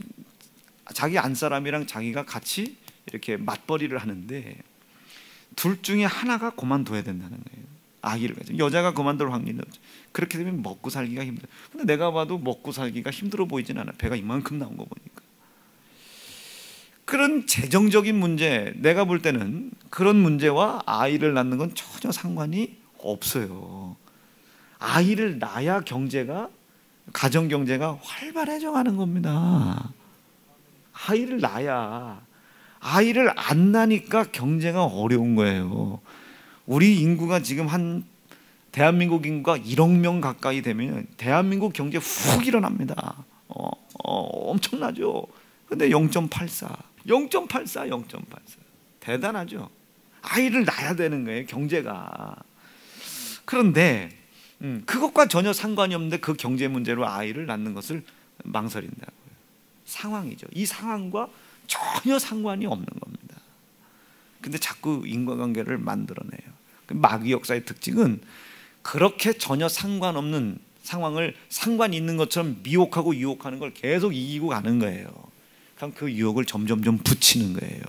S1: 자기 안사람이랑 자기가 같이 이렇게 맞벌이를 하는데 둘 중에 하나가 그만둬야 된다는 거예요. 아기를 가지고 여자가 그만둘 확률이 없죠. 그렇게 되면 먹고 살기가 힘들어. 근데 내가 봐도 먹고 살기가 힘들어 보이진 않아. 배가 이만큼 나온 거 보니까. 그런 재정적인 문제, 내가 볼 때는 그런 문제와 아이를 낳는 건 전혀 상관이 없어요. 아이를 낳아야 경제가, 가정 경제가 활발해져 가는 겁니다. 아이를 낳아야. 아이를 안 낳으니까 경제가 어려운 거예요. 우리 인구가 지금 대한민국 인구가 1억 명 가까이 되면 대한민국 경제 훅 일어납니다. 엄청나죠. 근데 0.84 대단하죠. 아이를 낳아야 되는 거예요, 경제가. 그런데 그것과 전혀 상관이 없는데 그 경제 문제로 아이를 낳는 것을 망설인다고요. 상황이죠. 이 상황과 전혀 상관이 없는 겁니다. 근데 자꾸 인과관계를 만들어내요. 마귀 역사의 특징은 그렇게 전혀 상관없는 상황을 상관 있는 것처럼 미혹하고 유혹하는 걸 계속 이기고 가는 거예요. 그럼 그 유혹을 점점점 붙이는 거예요.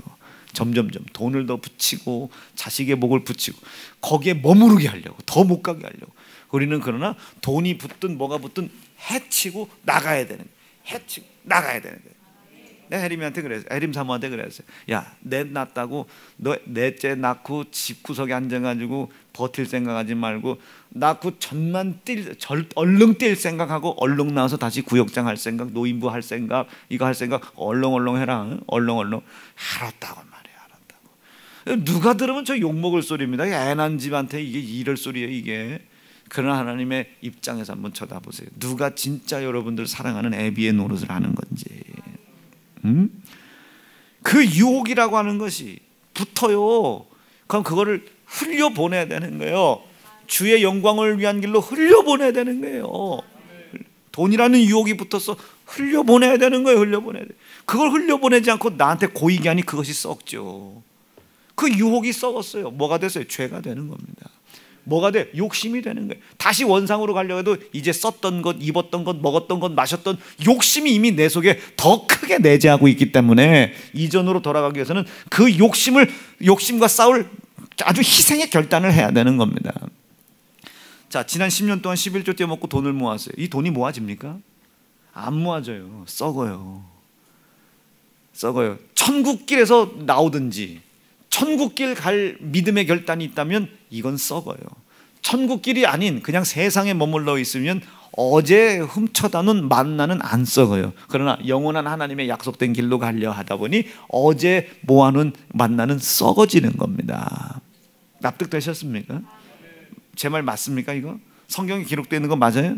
S1: 점점점 돈을 더 붙이고 자식의 목을 붙이고 거기에 머무르게 하려고, 더 못 가게 하려고. 우리는 그러나 돈이 붙든 뭐가 붙든 해치고 나가야 되는 거예요. 해치고 나가야 되는 거예요. 내가 혜림이한테 그랬어요. 혜림 사모한테 그랬어요. 야, 넷 낳았다고 너 넷째 낳고 집구석에 앉아가지고 버틸 생각하지 말고 낳고 얼른 뛸 생각하고 얼른 나와서 다시 구역장 할 생각, 노인부 할 생각, 이거 할 생각 얼렁얼렁 해라. 응? 얼렁얼렁. 알았다고 말이에요. 알았다고. 누가 들으면 저 욕먹을 소리입니다. 애 낳은 집한테 이게 이럴 소리예요, 이게. 그러나 하나님의 입장에서 한번 쳐다보세요. 누가 진짜 여러분들 사랑하는 애비의 노릇을 하는 건지. 그 유혹이라고 하는 것이 붙어요. 그럼 그거를 흘려보내야 되는 거예요. 주의 영광을 위한 길로 흘려보내야 되는 거예요. 돈이라는 유혹이 붙어서 흘려보내야 되는 거예요. 흘려보내야 돼. 그걸 흘려보내지 않고 나한테 고이게 하니 그것이 썩죠. 그 유혹이 썩었어요. 뭐가 됐어요? 죄가 되는 겁니다. 뭐가 돼? 욕심이 되는 거예요. 다시 원상으로 가려고 해도 이제 썼던 것, 입었던 것, 먹었던 것, 마셨던 욕심이 이미 내 속에 더 크게 내재하고 있기 때문에 이전으로 돌아가기 위해서는 그 욕심과 싸울 아주 희생의 결단을 해야 되는 겁니다. 자, 지난 10년 동안 11조 떼먹고 돈을 모았어요. 이 돈이 모아집니까? 안 모아져요. 썩어요. 천국길에서 나오든지 천국길 갈 믿음의 결단이 있다면 이건 썩어요. 천국길이 아닌 그냥 세상에 머물러 있으면 어제 훔쳐다 놓은 만나는 안 썩어요. 그러나 영원한 하나님의 약속된 길로 가려 하다 보니 어제 모아놓은 만나는 썩어지는 겁니다. 납득되셨습니까? 제 말 맞습니까? 이거 성경에 기록되어 있는 거 맞아요?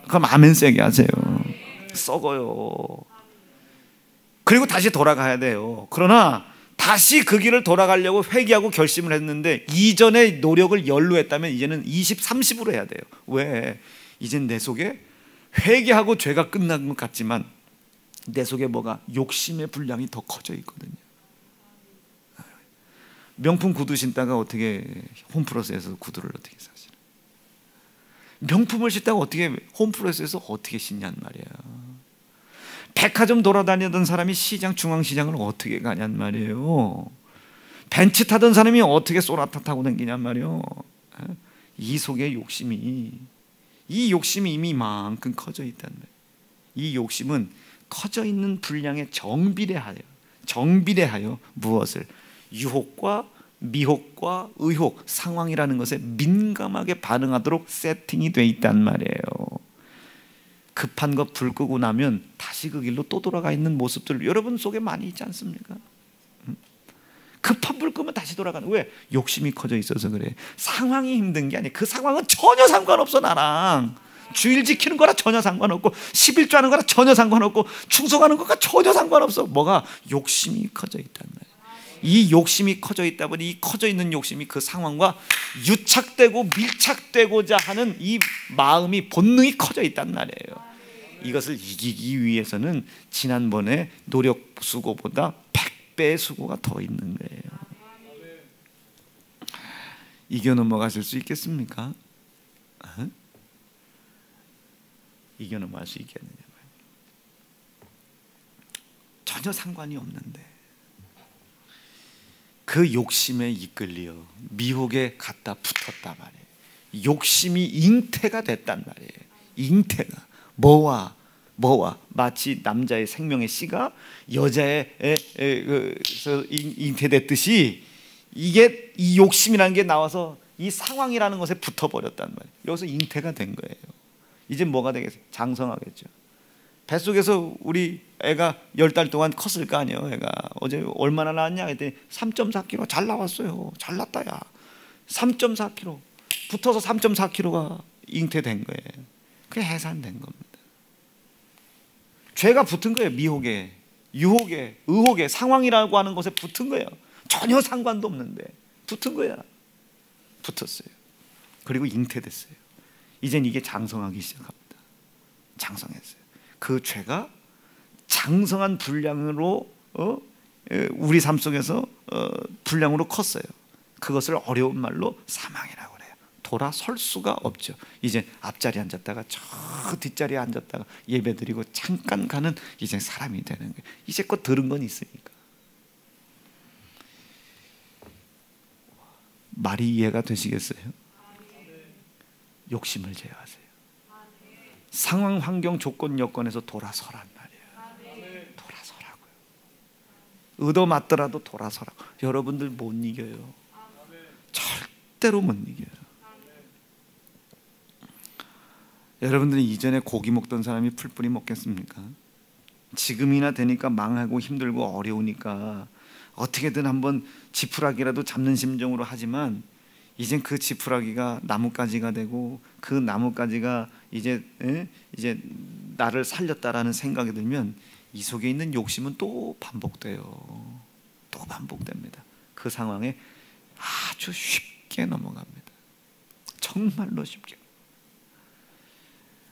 S1: 그럼 아멘 세게 하세요. 썩어요. 그리고 다시 돌아가야 돼요. 그러나 다시 그 길을 돌아가려고 회개하고 결심을 했는데 이전의 노력을 연루했다면 이제는 20, 30으로 해야 돼요. 왜? 이젠 내 속에 회개하고 죄가 끝난 것 같지만 내 속에 뭐가 욕심의 분량이 더 커져 있거든요. 명품 구두 신다가 어떻게 홈플러스에서 구두를 어떻게 사시나? 명품을 신다가 어떻게 홈플러스에서 어떻게 신냔 말이에요. 백화점 돌아다니던 사람이 중앙시장을 어떻게 가냔 말이에요. 벤츠 타던 사람이 어떻게 소나타 타고 다니냔 말이에요. 이 속에 욕심이 이미 이만큼 커져 있단 말이에요. 이 욕심은 커져 있는 분량에 정비례하여 무엇을? 유혹과 미혹과 의혹, 상황이라는 것에 민감하게 반응하도록 세팅이 돼 있단 말이에요. 급한 거 불 끄고 나면 다시 그 길로 또 돌아가 있는 모습들 여러분 속에 많이 있지 않습니까? 급한 불 끄면 다시 돌아가는. 왜? 욕심이 커져 있어서 그래. 상황이 힘든 게 아니야. 그 상황은 전혀 상관없어. 나랑 주일 지키는 거랑 전혀 상관없고 11조 하는 거랑 전혀 상관없고 충성하는 것과 전혀 상관없어. 뭐가? 욕심이 커져 있단 말이야. 이 욕심이 커져 있다 보니 이 커져 있는 욕심이 그 상황과 유착되고 밀착되고자 하는 이 마음이 본능이 커져 있단 말이에요. 이것을 이기기 위해서는 지난번에 노력 수고보다 100배의 수고가 더 있는 거예요. 이겨 넘어가실 수 있겠습니까? 이겨 넘어갈 수 있겠느냐? 전혀 상관이 없는데 그 욕심에 이끌려 미혹에 갖다 붙었단 말이에요. 욕심이 잉태가 됐단 말이에요. 잉태가 뭐와 마치 남자의 생명의 씨가 여자의 잉태됐듯이 이게 이 욕심이라는 게 나와서 이 상황이라는 것에 붙어버렸단 말이에요. 여기서 잉태가 된 거예요. 이제 뭐가 되겠어요? 장성하겠죠. 뱃속에서 우리 애가 10달 동안 컸을 거 아니에요. 애가 어제 얼마나 나왔냐 했더니 3.4kg 잘 나왔어요. 잘 났다 야. 3.4kg 붙어서 3.4kg가 잉태된 거예요. 그게 해산된 겁니다. 죄가 붙은 거예요. 미혹에, 유혹에, 의혹에, 상황이라고 하는 것에 붙은 거예요. 전혀 상관도 없는데 붙은 거야. 붙었어요. 그리고 잉태됐어요. 이젠 이게 장성하기 시작합니다. 장성했어요. 그 죄가 장성한 분량으로 우리 삶 속에서 분량으로 컸어요. 그것을 어려운 말로 사망이라고 그래요. 돌아설 수가 없죠. 이제 앞자리에 앉았다가 저 뒷자리에 앉았다가 예배드리고 잠깐 가는 이제 사람이 되는 거예요. 이제껏 들은 건 있으니까. 말이 이해가 되시겠어요? 욕심을 제어하세요. 상황, 환경, 조건, 여건에서 돌아서란 말이에요. 돌아서라고요. 의도 맞더라도 돌아서라고. 여러분들 못 이겨요. 절대로 못 이겨요. 여러분들이 이전에 고기 먹던 사람이 풀뿌리 먹겠습니까? 지금이나 되니까 망하고 힘들고 어려우니까 어떻게든 한번 지푸라기라도 잡는 심정으로 하지만 이젠 그 지푸라기가 나뭇가지가 되고 그 나뭇가지가 이제 나를 살렸다라는 생각이 들면 이 속에 있는 욕심은 또 반복돼요. 또 반복됩니다. 그 상황에 아주 쉽게 넘어갑니다. 정말로 쉽게.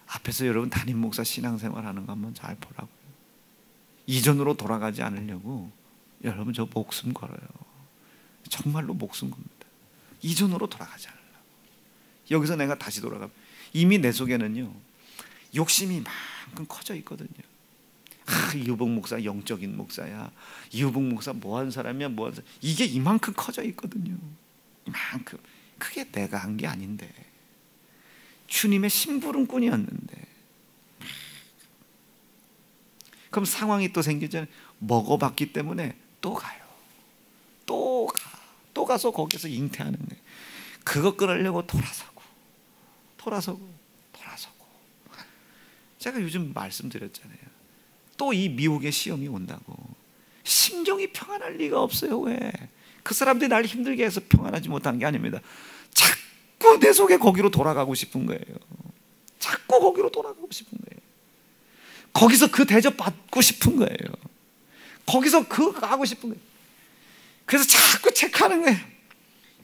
S1: 앞에서 여러분 담임 목사 신앙생활 하는 거 한번 잘 보라고요. 이전으로 돌아가지 않으려고 여러분 저 목숨 걸어요. 정말로 목숨 겁니다. 이전으로 돌아가지 않으려고. 여기서 내가 다시 돌아가면 이미 내 속에는요 욕심이 만큼 커져 있거든요. 이우복 목사 영적인 목사야. 이우복 목사 뭐하는 사람이야. 뭐하는 사람. 이게 이만큼 커져 있거든요. 이만큼. 그게 내가 한 게 아닌데 주님의 심부름꾼이었는데. 그럼 상황이 또 생기잖아요. 먹어봤기 때문에 또 가요. 또 가서 거기서 잉태하는 거예요. 그거 끊으려고 돌아서고 제가 요즘 말씀드렸잖아요. 또 이 미혹의 시험이 온다고. 심정이 평안할 리가 없어요. 왜? 그 사람들이 날 힘들게 해서 평안하지 못한 게 아닙니다. 자꾸 내 속에 거기로 돌아가고 싶은 거예요. 자꾸 거기로 돌아가고 싶은 거예요. 거기서 그 대접 받고 싶은 거예요. 거기서 그거 하고 싶은 거예요. 그래서 자꾸 체크하는 거예요.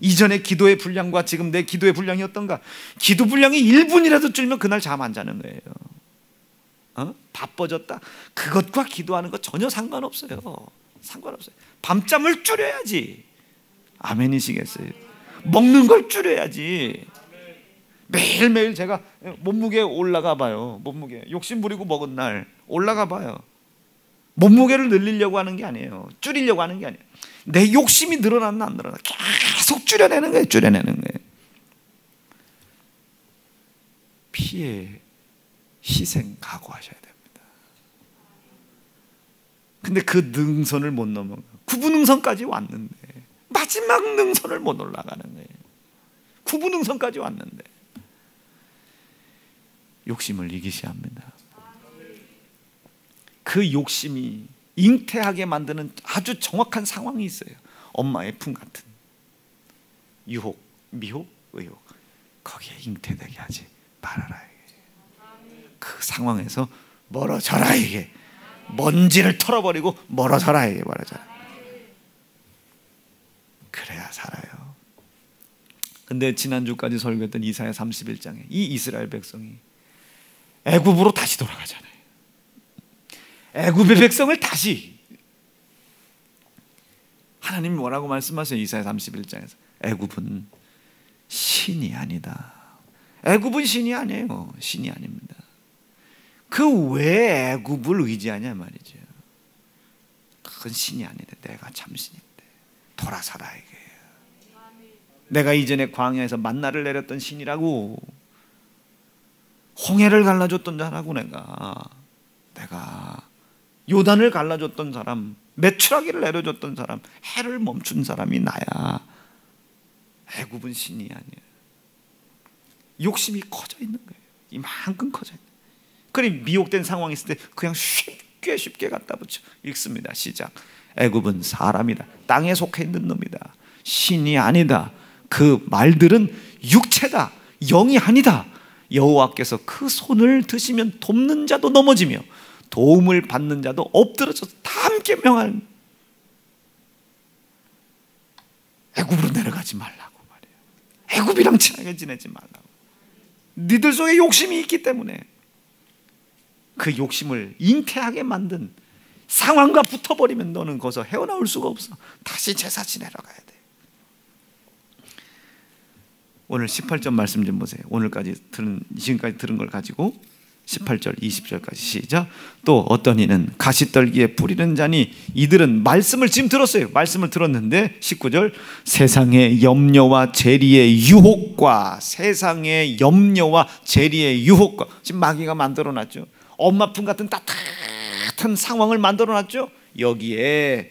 S1: 이전의 기도의 분량과 지금 내 기도의 분량이 어떤가. 기도 분량이 1분이라도 줄면 그날 잠 안 자는 거예요. 바빠졌다. 그것과 기도하는 거 전혀 상관없어요. 상관없어요. 밤잠을 줄여야지. 아멘이시겠어요? 먹는 걸 줄여야지. 매일매일 제가 몸무게 올라가 봐요. 몸무게 욕심 부리고 먹은 날 올라가 봐요. 몸무게를 늘리려고 하는 게 아니에요. 줄이려고 하는 게 아니에요. 내 욕심이 늘어났나 안 늘어나 계속 줄여내는 거예요. 줄여내는 거예요. 피해, 희생 각오하셔야 됩니다. 근데 그 능선을 못 넘어가. 구부능선까지 왔는데 마지막 능선을 못 올라가는 거예요. 구부능선까지 왔는데 욕심을 이기셔야 합니다. 그 욕심이 잉태하게 만드는 아주 정확한 상황이 있어요. 엄마의 품 같은 유혹, 미혹, 의혹. 거기에 잉태되게 하지 말아라. 그 상황에서 멀어져라. 이게 먼지를 털어버리고 멀어져라. 이게 멀어져라. 그래야 살아요. 근데 지난주까지 설교했던 이사야 31장에 이 이스라엘 백성이 애굽으로 다시 돌아가잖아요. 애굽의 백성을 다시, 하나님이 뭐라고 말씀하세요? 이사야 31장에서 애굽은 신이 아니다. 애굽은 신이 아니에요. 신이 아닙니다. 그 왜 애굽을 의지하냐 말이죠. 그건 신이 아니다. 내가 참 신인데 돌아서라 이거예요. 내가 이전에 광야에서 만나를 내렸던 신이라고, 홍해를 갈라줬던 자라고, 내가 요단을 갈라줬던 사람, 메추라기를 내려줬던 사람, 해를 멈춘 사람이 나야. 애굽은 신이 아니에요. 욕심이 커져 있는 거예요. 이만큼 커져 있는 거예요. 그래 미혹된 상황이 있을 때 그냥 쉽게 갖다 붙여 읽습니다. 시작. 애굽은 사람이다. 땅에 속해 있는 놈이다. 신이 아니다. 그 말들은 육체다. 영이 아니다. 여호와께서 그 손을 드시면 돕는 자도 넘어지며 도움을 받는 자도 엎드러져서 다 함께 명하는, 애굽으로 내려가지 말라고 말이에요. 애굽이랑 친하게 지내지 말라고. 니들 속에 욕심이 있기 때문에 그 욕심을 잉태하게 만든 상황과 붙어버리면 너는 거기서 헤어나올 수가 없어. 다시 제사 지내러 가야 돼. 오늘 18절 말씀 좀 보세요. 지금까지 들은 걸 가지고 18절 20절까지 시작. 또 어떤 이는 가시떨기에 뿌리는 자니 이들은 말씀을 지금 들었어요. 말씀을 들었는데 19절 세상의 염려와 재리의 유혹과, 세상의 염려와 재리의 유혹과, 지금 마귀가 만들어놨죠. 엄마 품 같은 따뜻한 상황을 만들어놨죠. 여기에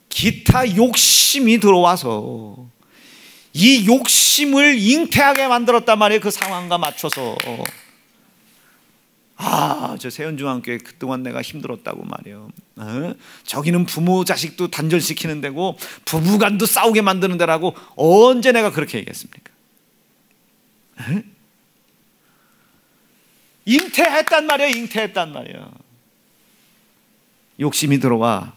S1: 기타 욕심이 들어와서 이 욕심을 잉태하게 만들었단 말이에요. 그 상황과 맞춰서. 저 세연중앙교회 그동안 내가 힘들었다고 말이에요. 저기는 부모 자식도 단절시키는 데고 부부간도 싸우게 만드는 데라고 언제 내가 그렇게 얘기했습니까? 잉태했단 말이에요. 잉태했단 말이에요. 욕심이 들어와.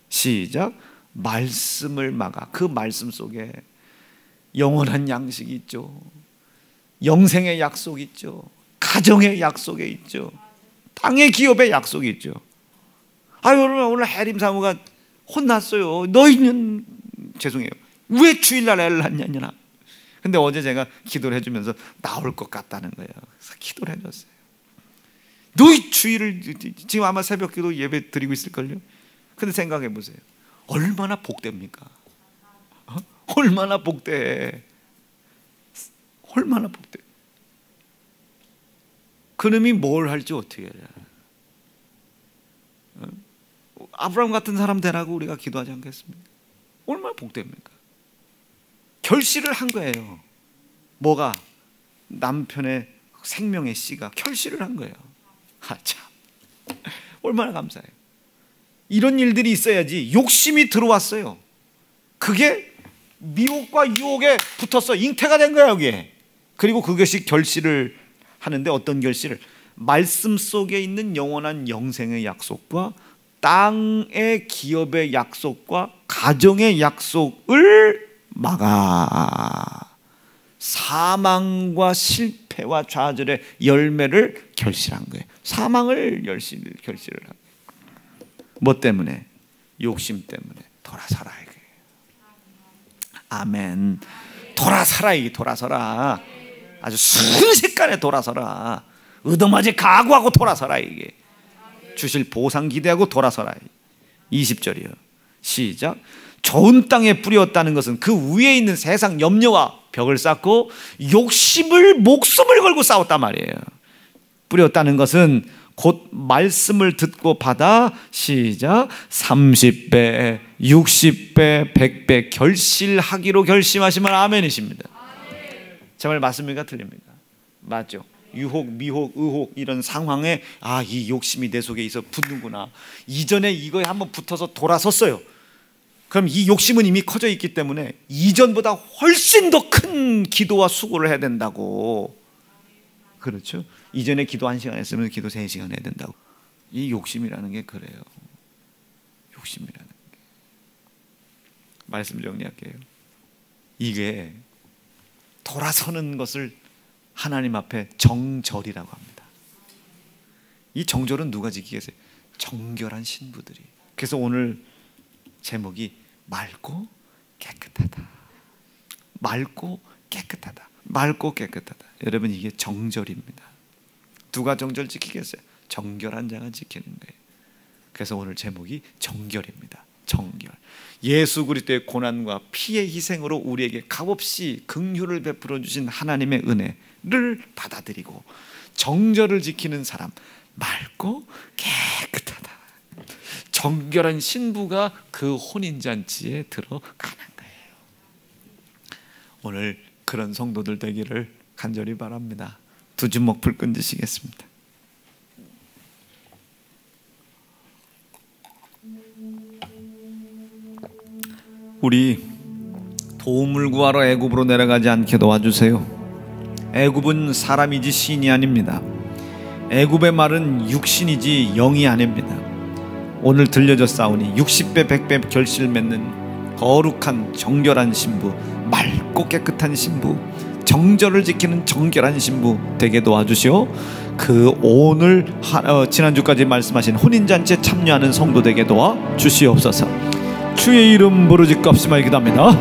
S1: 시작. 말씀을 막아. 그 말씀 속에 영원한 양식이 있죠. 영생의 약속이 있죠. 가정의 약속이 있죠. 땅의 기업의 약속이 있죠. 여러분 오늘 해림 사무가 혼났어요. 너희는 죄송해요. 왜 주일날 애를 낳냐냐. 근데 어제 제가 기도를 해주면서 나올 것 같다는 거예요. 그래서 기도를 해줬어요. 너희 주일을, 지금 아마 새벽 기도 예배 드리고 있을걸요. 근데 생각해 보세요. 얼마나 복됩니까? 얼마나 복돼. 얼마나 복돼. 그놈이 뭘 할지 어떻게 해야. 아브라함 같은 사람 되라고 우리가 기도하지 않겠습니까? 얼마나 복됩니까? 결실을 한 거예요. 뭐가? 남편의 생명의 씨가 결실을 한 거예요. 참 얼마나 감사해요. 이런 일들이 있어야지. 욕심이 들어왔어요. 그게 미혹과 유혹에 붙어서 잉태가 된 거야 여기에. 그리고 그것이 결실을 하는데, 어떤 결실을? 말씀 속에 있는 영원한 영생의 약속과 땅의 기업의 약속과 가정의 약속을 막아 사망과 실패와 좌절의 열매를 결실한 거예요. 사망을 결실을 한 거예요. 뭐 때문에? 욕심 때문에. 돌아서라 이거예요. 아멘. 돌아서라. 아주 순식간에 돌아서라. 의도마지 각오하고 돌아서라. 이게 주실 보상 기대하고 돌아서라. 20절이요. 시작. 좋은 땅에 뿌렸다는 것은 그 위에 있는 세상 염려와 벽을 쌓고 욕심을 목숨을 걸고 싸웠단 말이에요. 뿌렸다는 것은 곧 말씀을 듣고 받아 시작 30배, 60배, 100배 결실하기로 결심하시면 아멘이십니다. 제 말 맞습니까? 틀립니까? 맞죠? 유혹, 미혹, 의혹 이런 상황에 이 욕심이 내 속에 있어 붙는구나. 이전에 이거에 한번 붙어서 돌아섰어요. 그럼 이 욕심은 이미 커져 있기 때문에 이전보다 훨씬 더 큰 기도와 수고를 해야 된다고. 그렇죠? 이전에 기도 1시간 했으면 기도 3시간 해야 된다고. 이 욕심이라는 게 그래요. 욕심이라는 게 말씀 정리할게요. 이게 돌아서는 것을 하나님 앞에 정절이라고 합니다. 이 정절은 누가 지키겠어요? 정결한 신부들이. 그래서 오늘 제목이 맑고 깨끗하다. 맑고 깨끗하다. 맑고 깨끗하다. 여러분, 이게 정절입니다. 누가 정절 지키겠어요? 정결한 자가 지키는 거예요. 그래서 오늘 제목이 정결입니다. 정결. 예수 그리스도의 고난과 피의 희생으로 우리에게 값없이 긍휼을 베풀어 주신 하나님의 은혜를 받아들이고 정절을 지키는 사람, 맑고 깨끗하다. 정결한 신부가 그 혼인잔치에 들어가는 거예요. 오늘 그런 성도들 되기를 간절히 바랍니다. 두 주먹 불끈 드시겠습니다. 우리 도움을 구하러 애굽으로 내려가지 않게 도와주세요. 애굽은 사람이지 신이 아닙니다. 애굽의 말은 육신이지 영이 아닙니다. 오늘 들려졌사오니 60배 100배 결실 맺는 거룩한 정결한 신부, 맑고 깨끗한 신부, 정절을 지키는 정결한 신부 되게 도와주시오. 그 오늘 지난주까지 말씀하신 혼인잔치에 참여하는 성도 되게 도와주시옵소서. 주의 이름 부르짖고 합심하여 기도합니다.